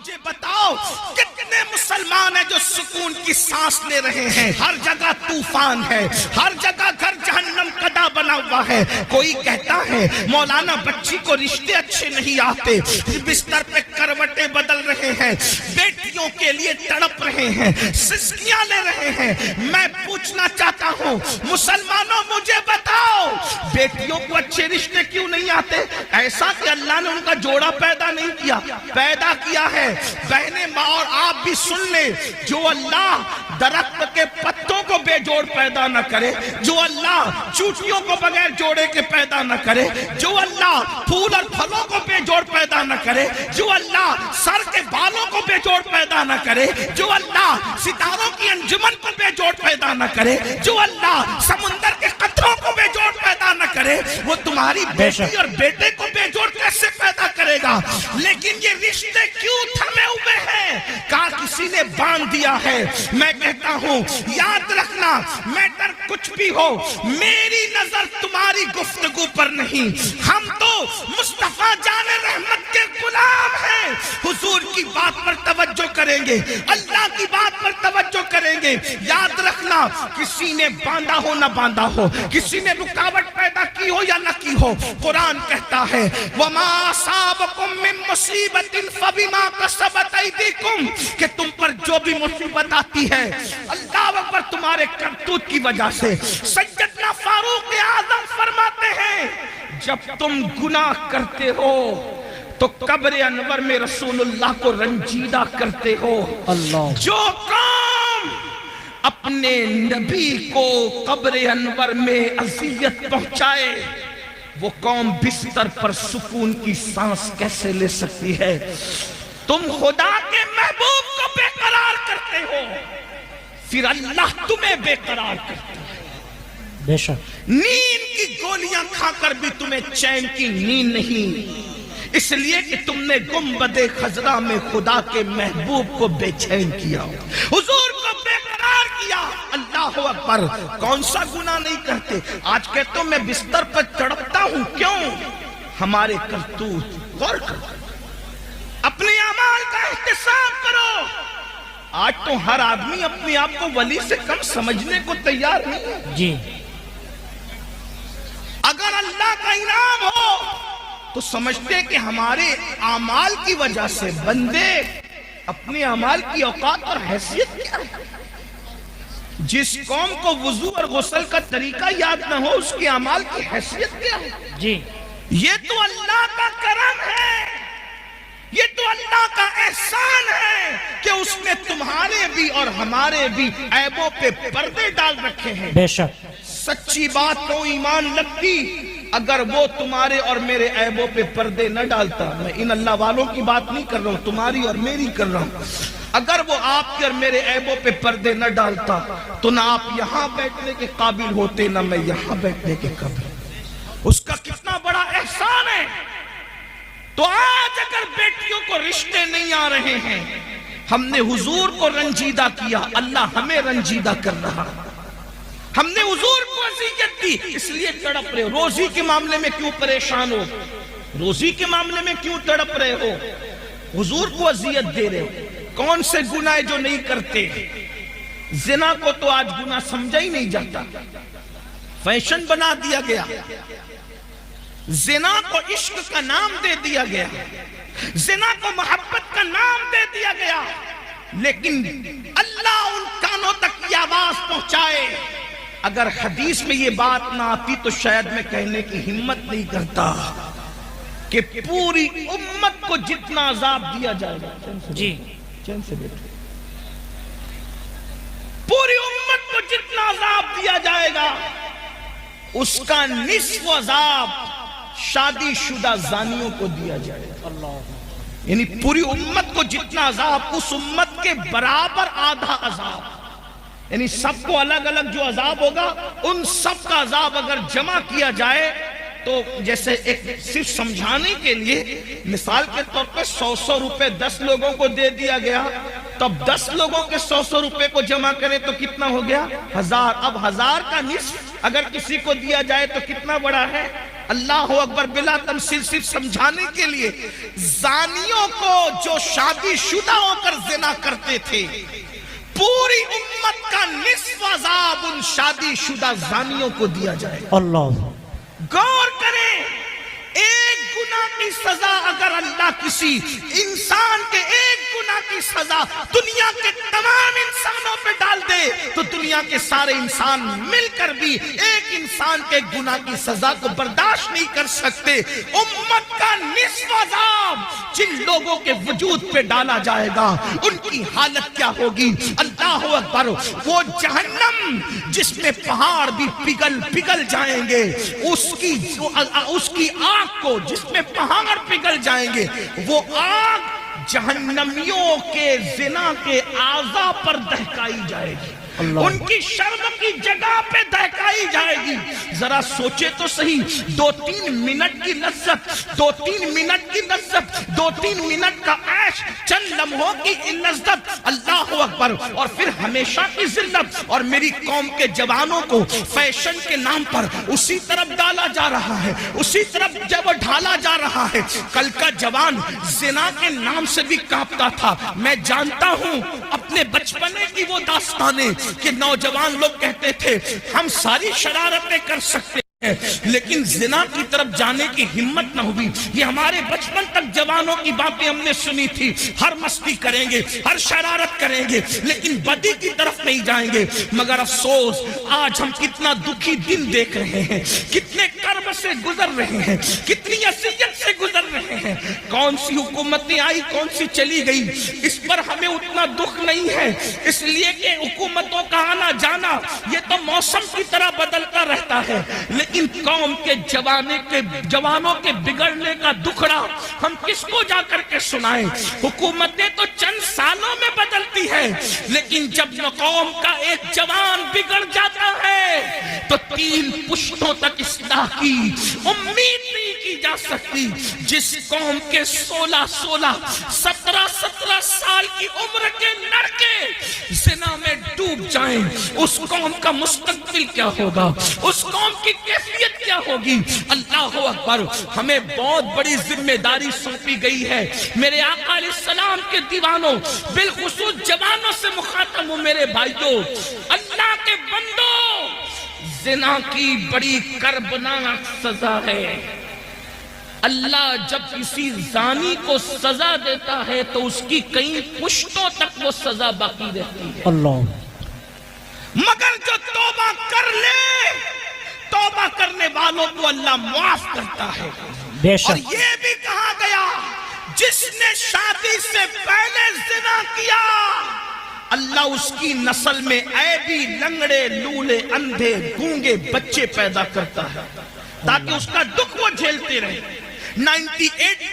مجھے بتاؤ کتنے مسلمان ہیں جو سکون کی سانس لے رہے ہیں؟ ہر جگہ طوفان ہے، ہر جگہ گھر جہنم قدا بنا ہوا ہے۔ کوئی کہتا ہے مولانا بچی کو رشتے اچھے نہیں آتے، بستر پہ کروٹیں بدل رہے ہیں، بیٹیوں کے لیے تڑپ رہے ہیں، سسکیاں لے رہے ہیں۔ میں پوچھنا چاہتا ہوں مسلمانوں مجھے بتاؤ بیٹیوں کو اچھے رشتے کیوں نہیں آتے؟ ایسا کہ اللہ نے ان کا جوڑا پیدا نہیں کیا، پیدا کیا ہے۔ بہنیں ماں اور آپ بھی سن لیں، جو اللہ درخت کے پتوں کو بے جوڑ پیدا نہ کرے، جو اللہ چوٹیوں کو بغیر جوڑے کے پیدا نہ کرے، جو اللہ پھول اور پھلوں کو بے جوڑ پیدا نہ کرے، جو اللہ سر کے بالوں کو بے جوڑ پیدا نہ کرے، جو اللہ ستاروں کی انجمن کو بے جوڑ پیدا نہ کرے، جو اللہ سمندر کے قطروں کو بے جوڑ پیدا نہ کرے، وہ تمہاری بیٹی اور بیٹے کو بے جوڑ کیسے پیدا کرے گا؟ لیکن یہ رشتے کیوں تھمے ہوئے ہیں؟ کہا کسی نے باندھ دیا ہے۔ میں کہتا ہوں یاد رکھنا، میٹر کچھ بھی ہو، میری نظر تمہاری گفتگو پر نہیں۔ ہم تو مصطفیٰ جان رحمت کے غلام ہیں، حضور کی بات پر توجہ کریں گے، اللہ کی بات پر توجہ کریں گے۔ یاد رکھنا کسی نے باندھا ہو نہ باندھا ہو، کسی نے رکاوٹ پیدا کی ہو یا نہ کی ہو، قرآن کہتا ہے وَمَا أَصَابَكُم مِّن مُّصِيبَةٍ فَبِمَا كَسَبَتْ أَيْدِيكُمْ، کہ تم پر جو بھی مصیبت آتی ہے اللہ اکبر تمہارے کرتوت کی وجہ سے۔ سیدنا فاروق اعظم فرماتے ہیں جب تم گناہ کرتے ہو تو قبر انور میں رسول اللہ کو رنجیدہ کرتے ہو۔ جو قوم اپنے نبی کو قبر انور میں اذیت پہنچائے وہ قوم بستر پر سکون کی سانس کیسے لے سکتی ہے؟ تم خدا کے محبوب کو بے قرار کرتے ہو، پھر اللہ تمہیں بے قرار کرتا ہے۔ بے شک نیند کی گولیاں کھا کر بھی تمہیں چین کی نیند نہیں، اس لیے کہ تم نے گنبد خضرا میں خدا کے محبوب کو بے چین کیا، حضور کو بے قرار کیا۔ اللہ اکبر، کون سا گناہ نہیں کرتے؟ آج کہتا ہوں میں بستر پر تڑپتا ہوں، کیوں؟ ہمارے کرتوت۔ غور کرو، اپنے اعمال کا احتساب کرو۔ آج تو ہر آدمی اپنے آپ کو ولی سے کم سمجھنے کو تیار نہیں ہے۔ جی اگر اللہ کا انعام ہو تو سمجھتے کہ ہمارے اعمال کی وجہ سے بندے اپنے اعمال کی اوقات اور حیثیت کیا ہے؟ جس قوم کو وضو اور غسل کا طریقہ یاد نہ ہو اس کے اعمال کی حیثیت کیا ہے؟ جی یہ تو اللہ کا کرم ہے، یہ تو اللہ کا احسان ہے کہ اس نے تمہارے بھی اور ہمارے بھی عیبوں پہ پردے ڈال رکھے ہیں۔ بے شک سچی بات تو ایمان لگتی اگر وہ تمہارے اور میرے عیبوں پہ پردے نہ ڈالتا۔ میں ان اللہ والوں کی بات نہیں کر رہا ہوں، تمہاری اور میری کر رہا ہوں۔ اگر وہ آپ کے اور میرے عیبوں پہ پردے نہ ڈالتا تو نہ آپ یہاں بیٹھنے کے قابل ہوتے، نہ میں یہاں بیٹھنے کے قابل۔ اس کا کتنا بڑا احسان ہے۔ تو آج اگر بیٹیوں کو رشتے نہیں آ رہے ہیں، ہم نے حضور کو رنجیدہ کیا، اللہ ہمیں رنجیدہ کر رہا۔ ہم نے حضور کو اذیت دی اس لیے تڑپ رہے ہو۔ روزی کے معاملے میں کیوں پریشان ہو؟ روزی کے معاملے میں کیوں تڑپ رہے ہو؟ حضور کو اذیت دے رہے ہو۔ کون سے گناہ جو نہیں کرتے؟ زنا کو تو آج گناہ سمجھا ہی نہیں جاتا، فیشن بنا دیا گیا۔ زنا کو عشق کا نام دے دیا گیا، زنا کو محبت کا نام دے دیا گیا، لیکن اللہ ان کانوں تک یہ آواز پہنچائے۔ اگر حدیث میں یہ بات نہ آتی تو شاید میں کہنے کی ہمت نہیں کرتا کہ پوری امت کو جتنا عذاب دیا جائے گا، جی چین سے بیٹھو، پوری امت کو جتنا عذاب دیا جائے گا اس کا نصف عذاب شادی شدہ زانیوں کو دیا جائے گا۔ یعنی پوری امت کو جتنا عذاب اس امت کے برابر آدھا عذاب، یعنی سب کو الگ الگ جو عذاب ہوگا ان سب کا عذاب اگر جمع کیا جائے تو جیسے ایک صرف سمجھانے کے لیے مثال کے طور پر 100 روپے 10 لوگوں کو دے دیا گیا، تب 10 لوگوں کے 100 روپے کو جمع کریں تو کتنا ہو گیا؟ 1000۔ اب 1000 کا نصف اگر کسی کو دیا جائے تو کتنا بڑا ہے؟ 1000۔ اللہ اکبر، بلا تمثیل صرف سمجھانے کے لیے، زانیوں کو جو شادی شدہ ہو کر زنا کرتے تھے، پوری امت کا نصف عذاب ان شادی شدہ زانیوں کو دیا جائے گا۔ اللہ، غور کریں، ایک گناہ کی سزا اگر اللہ کسی انسان کے ایک گناہ کی سزا دنیا کے تمام انسانوں پہ ڈال دے تو دنیا کے سارے انسان مل کر بھی ایک انسان کے گناہ کی سزا کو برداشت نہیں کر سکتے۔ امت کا نصف عذاب جن لوگوں کے وجود پہ ڈالا جائے گا ان کی حالت کیا ہوگی؟ اللہ اکبر، وہ جہنم جس میں پہاڑ بھی پگھل جائیں گے، اس کی آگ کو جس میں پہاڑ پگھل جائیں گے، وہ آگ جہنمیوں کے زنا کے اعضاء پر دہکائی جائے گی، ان کی شرم کی جگہ پہ دہکائی جائے گی۔ ذرا سوچے تو صحیح، 2-3 منٹ کی لذت، 2-3 منٹ کی لذت، 2-3 منٹ کا عیش، چند لمحوں کی لذت، اللہ اکبر، اور پھر ہمیشہ کی ذلت۔ اور میری قوم کے جوانوں کو فیشن کے نام پر اسی طرف ڈالا جا رہا ہے، اسی طرف جب ڈھالا جا رہا ہے۔ کل کا جوان زنا کے نام سے بھی کانپتا تھا۔ میں جانتا ہوں اپنے بچپنے کی وہ داستانیں کہ نوجوان لوگ کہتے تھے ہم ساری شرارتیں کر سکتے ہیں، لیکن زنا کی طرف جانے کی ہمت نہ ہوئی۔ یہ ہمارے بچپن تک جوانوں کی باتیں ہم نے سنی تھی، ہر مستی کریں گے، ہر شرارت کریں گے، لیکن بدی کی طرف نہیں جائیں گے۔ مگر افسوس، آج ہم کتنا دکھی دن دیکھ رہے ہیں، کتنے کرب سے گزر رہے ہیں، کتنی اذیت سے گزر رہے ہیں۔ کون سی حکومتیں آئی، کون سی چلی گئی، اس پر ہمیں اتنا دکھ نہیں ہے، اس لیے کہ حکومتوں کا آنا جانا یہ تو موسم کی طرح بدلتا رہتا ہے، لیکن قوم کے جوانوں کے بگڑنے کا دکھڑا ہم کس کو جا کر کے سنائیں؟ حکومتیں تو چند سالوں میں بدلتی ہے، لیکن جب قوم کا ایک جوان بگڑ جاتا ہے تو 3 پشتوں تک اصلاح کی امید نہیں کی جا سکتی۔ جس قوم کے 16 17 سال کی عمر کے لڑکے زنا میں ڈوب جائیں، اس قوم کا مستقبل کیا ہوگا، اس قوم کی کیفیت کیا ہوگی؟ اللہ اکبر، ہمیں بہت بڑی ذمہ داری سونپی گئی ہے۔ میرے آقا علیہ السلام کے دیوانوں، بالخصوص جوانوں سے مخاطب ہوں میرے بھائیوں، اللہ کے بندوں، زنا کی بڑی کربناک سزا ہے۔ اللہ جب کسی زانی کو سزا دیتا ہے تو اس کی کئی پشتوں تک وہ سزا باقی رہتی ہے۔ اللہ، مگر جو توبہ کر لے، توبہ کرنے والوں کو اللہ معاف کرتا ہے۔ بے شک، اور یہ بھی کہا گیا جس نے شادی سے پہلے زنا کیا، اللہ اس کی نسل میں عیبی، لنگڑے، لولے، اندھے، گونگے بچے پیدا کرتا ہے تاکہ اس کا دکھ وہ جھیلتے رہے۔ 98